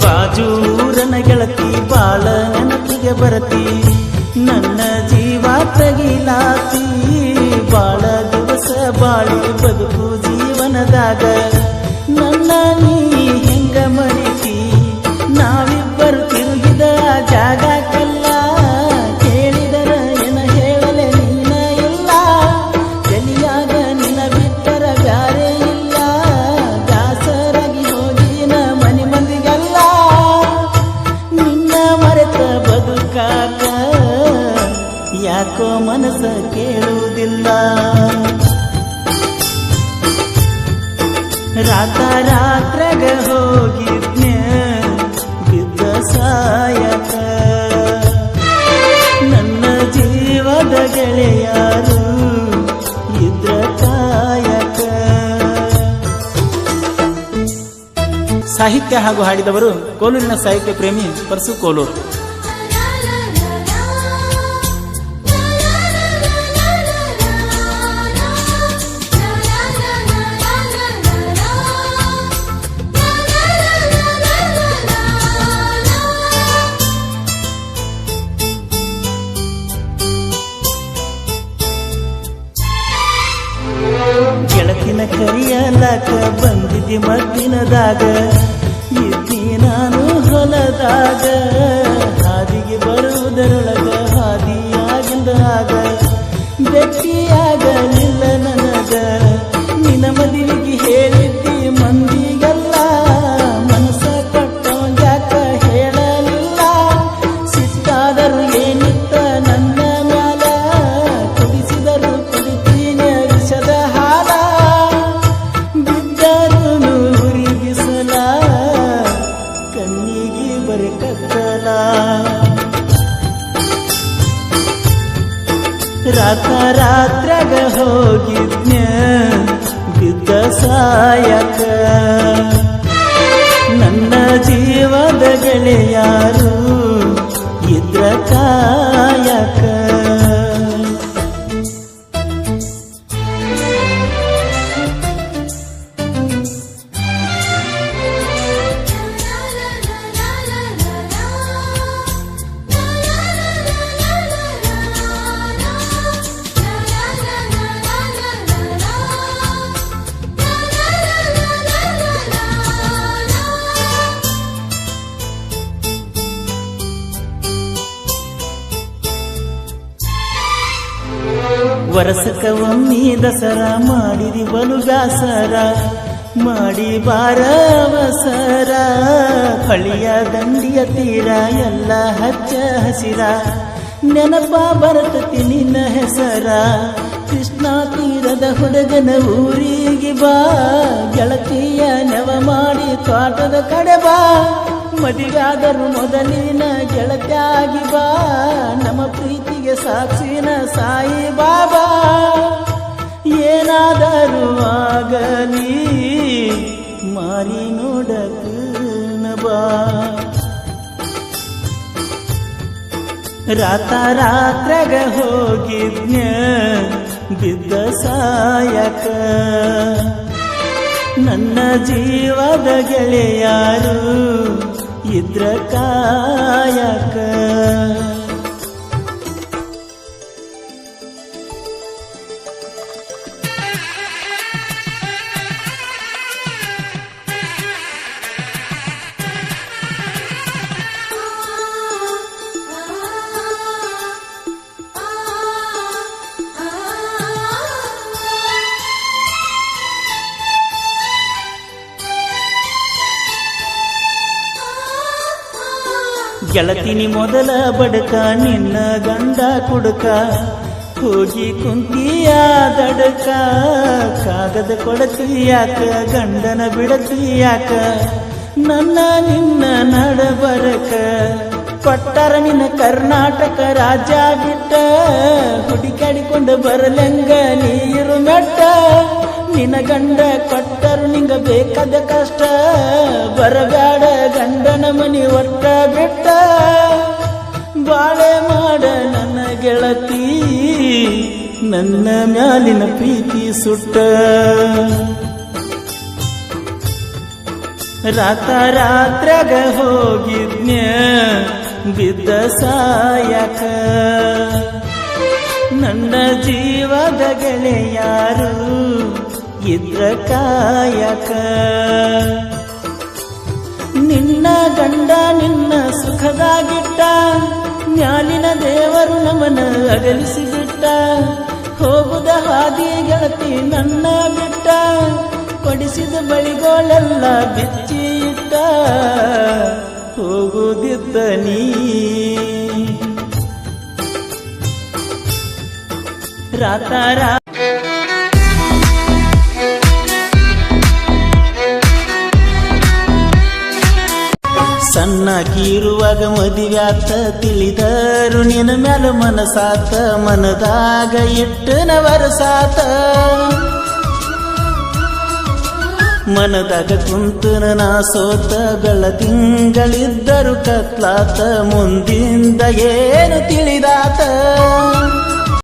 ಬಾಜೂರನ ಗೆಳತಿ ಬಾಳ ನೆನಪಿಗೆ ಬರತಿ, ನನ್ನ ಜೀವ ತಗಿಲಾತಿ. ಬಾಳ ದಿವಸ ಬಾಳಿ ಬದುಕು ಜೀವನದಾಗ ನನ್ನ ನೀ ಹೆಂಗ ಮರಿತಿ. ನಾವಿಬ್ಬರು ತಿರುಗಿದ ಜಾಗಕ್ಕೆಲ್ಲ ಕೇಳಿದರ ಏನ ಹೇಳಲೆ ನೀನ ಇಲ್ಲ. ಎಲಿಯಾಗ ನಿನ ಬಿಟ್ಟರ ಬ್ಯಾರೆ ಇಲ್ಲ. ದಾಸರಾಗಿ ಹೋಗಿನ ಮನೆ ಮಂದಿಗೆಲ್ಲ ನಿನ್ನ ಮರೆತ ಬದುಕಾಕ ಯಾಕೋ ಮನಸ್ಸ ಕೇಳುವುದಿಲ್ಲ. ರಾತ್ರಾಗ ಹೋಗಿದ್ನೆ ಬಿದ್ದ ಸಾಯಕ, ನನ್ನ ಜೀವದ ಗೆಳೆಯಾರು ಇದ್ರ ಕಾಯಕ. ಸಾಹಿತ್ಯ ಹಾಗೂ ಹಾಡಿದವರು ಕೋಲೂರಿನ ಸಾಹಿತ್ಯ ಪ್ರೇಮಿ ಪರಸು ಕೋಲೂರು. ಗೆಳತಿನ ಕರಿಯಲಾಕ ಬಂದಿದ್ದಿ ಮದ್ದಿನದಾಗ, ಇದ್ದಿ ನಾನು ಹೊಲದಾಗ. ಹಾದಿಗೆ ಬರುವುದರೊಳಗ ಹಾದಿಯಾಗಿಂದಾಗ ಭೇಟಿಯಾಗಲಿಲ್ಲ ನನಗ. ನಿನ್ನ ಮದುವೆಗೆ ಹೇಳಿದ್ದಿ ಮಂದಿಗೆಲ್ಲ, ಮನಸ್ಸ ಕೊಟ್ಟೋಗ್ಯಾಕ ಹೇಳಲಿಲ್ಲ. ಸಿಟ್ಟಾದರೂ ಏನಿತ್ತ ನನ್ನ ಮ್ಯಾಲ, ಕುಡಿಸಿದರು ಕುಡಿತೀನಿ ವಿಷದ ಹಾಲ. ಬಿದ್ದರು ನೂರಿ ಬಿಸಲ, ಕಣ್ಣಿಗೆ ಬರೆ ಕತ್ತಲ. ರಾತ್ರಾಗ ಹೋಗಿದ್ನ ಬಿದ್ದ ಸಾಯಕ, ನನ್ನ ಜೀವದ ಗೆಳೆಯಾರು ಇದ್ರ ಕಾಯಕ. ವರಸಕ ಒಮ್ಮಿ ದಸರಾ ಮಾಡಿದಿ ಬಲು ಬ್ಯಾಸರ, ಮಾಡಿ ಬಾರವಸರ. ಹಳಿಯ ದಂಡಿಯ ತೀರ ಎಲ್ಲ ಹಚ್ಚ ಹಸಿರ, ನೆನಪ ಬರತತಿ ನಿನ್ನ ಹೆಸರ. ಕೃಷ್ಣ ತೀರದ ಹುಡುಗನ ಊರಿಗೆ ಬಾ, ಗೆಳತಿಯ ನೆವ ಮಾಡಿ ತೋಟದ ಕಡೆ ಬಾ. ಮದುವೆಯಾದರೂ ಮೊದಲಿನ ಗೆಳತಿಯಾಗಿ ಬಾ, ನಮ್ಮ ಪ್ರೀತಿಗೆ ಸಾಕ್ಷಿನ ಸಾಯಿ ಬಾಬಾ. ಏನಾದರೂ ಆಗಲಿ ಮಾರಿ ನೋಡಕನ ಬಾ. ರಾತ್ರಾಗ ಹೋಗಿದ್ನ ಬಿದ್ದ ಸಾಯಕ, ನನ್ನ ಜೀವದ ಗೆಳೆಯಾರು ಇದ್ರ ಕಾಯಕ. ಗೆಳತಿನಿ ಮೊದಲ ಬಡಕ, ನಿನ್ನ ಗಂಡ ಕುಡುಕ. ಹೋಗಿ ಕುಂತಿಯ ದಡಕ, ಕಾಗದ ಕೊಡತಿಯಾಕ, ಗಂಡನ ಬಿಡತಿಯಾಕ. ನನ್ನ ನಿನ್ನ ನಡಬರಕ, ಕೊಟ್ಟರ ನಿನ್ನ ಕರ್ನಾಟಕ ರಾಜ್ಯ ಬಿಟ್ಟ. ಹುಡುಕಾಡಿಕೊಂಡು ಬರಲೆಂಗ ನೀರು ಮೆಟ್ಟ. ನಿನ್ನ ಗಂಡ ಕೊಟ್ಟರು ನಿಂಗ ಬೇಕಾದ ಕಷ್ಟ, ಬರಬೇಡ ಗಂಡನ ಮನಿ ಒಟ್ಟ ಬಿಟ್ಟ. ಬಾಳೆ ಮಾಡ ನನ್ನ ಗೆಳತಿ, ನನ್ನ ಮ್ಯಾಲಿನ ಪ್ರೀತಿ ಸುಟ್ಟ. ರಾತ್ರ್ಯಾಗ ಹೋಗಿದ್ನ್ಯ ಬಿದ್ದ ಸಾಯಕ, ನನ್ನ ಜೀವದ ಗೆಳೆಯಾರು ಇದ್ರ ಕಾಯಕ. ನಿನ್ನ ಗಂಡ ನಿನ್ನ ಸುಖದಾಗಿಟ್ಟ, ಮ್ಯಾಲಿನ ದೇವರು ನಮ್ಮನ ಅಗಲಿಸಿಬಿಟ್ಟ. ಹೋಗುದ ಹಾದಿ ಗೆಳತಿ ನನ್ನ ಬಿಟ್ಟ, ಕೊಡಿಸಿದ ಬಳಿಗೋಳೆಲ್ಲ ಬಿಚ್ಚಿ ಇಟ್ಟ. ಹೋಗುದಿದ್ದ ನೀ ರಾತಾರ ಸಣ್ಣಕಿರುವಾಗ ಮದುವ್ಯಾತ ತಿಳಿದರು ನಿನ್ನ ಮ್ಯಾಲ ಮನಸಾತ, ಮನದಾಗ ಇಟ್ಟನ ವರಸಾತ. ಮನದಾಗ ಕುಂತನ ನಾ ಸೋತ, ತಿಂಗಳಿದ್ದರು ಕತ್ಲಾತ. ಮುಂದಿಂದ ಏನು ತಿಳಿದ